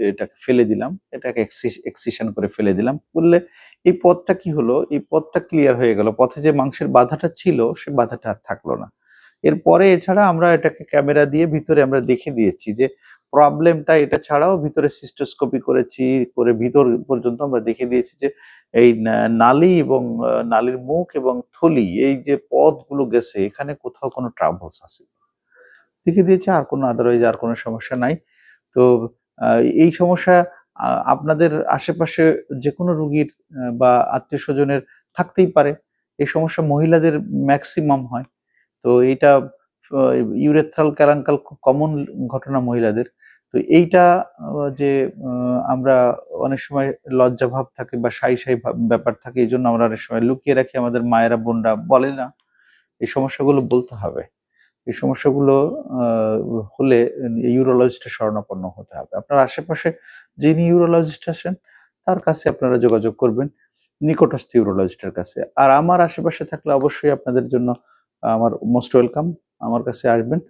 এটাকে ফেলে দিলাম, এটাকে এক্সিশন করে ফেলে দিলাম, করলে এই পথটা কি হলো, এই পথটা ক্লিয়ার হয়ে গেল, পথে যে মাংসের বাধাটা ছিল সে বাধাটা আর থাকলো না। এরপরে এছাড়া আমরা এটাকে ক্যামেরা দিয়ে ভিতরে আমরা দেখে দিয়েছি যে প্রবলেমটা এটা ছাড়াও ভিতরে সিস্টোস্কোপি করেছি, করে ভিতর পর্যন্ত আমরা দেখে দিয়েছি যে এই নালী এবং নালীর মুখ এবং থলি, এই যে পথগুলো গেছে এখানে কোথাও কোনো ট্রাবলস আছে দেখে দিয়েছি, আর কোনো আদারওয়াইজ আর কোনো সমস্যা নাই। তো এই সমস্যা আপনাদের আশেপাশে যে কোনো রুগীর বা আত্মীয় স্বজনের থাকতেই পারে। এই সমস্যা মহিলাদের ম্যাক্সিমাম হয়। তো এইটা ইউরেথ্রাল ক্যারাঙ্কাল খুব কমন ঘটনা মহিলাদের। তো এইটা যে আমরা অনেক সময় লজ্জা ভাব থাকে বা সাই সাই ব্যাপার থাকে, এই জন্য আমরা অনেক সময় লুকিয়ে রাখি, আমাদের মায়েরা বোনরা বলে না। এই সমস্যাগুলো বলতে হবে। এই সমস্যাগুলো হলে ইউরোলজিস্টের শরণাপন্ন হতে হবে। আপনার আশেপাশে যিনি ইউরোলজিস্ট আছেন তার কাছে আপনারা যোগাযোগ করবেন, নিকটস্থ ইউরোলজিস্টের কাছে। আর আমার আশেপাশে থাকলে অবশ্যই আপনাদের জন্য আমার মোস্ট ওয়েলকাম, আমার কাছে আসবেন।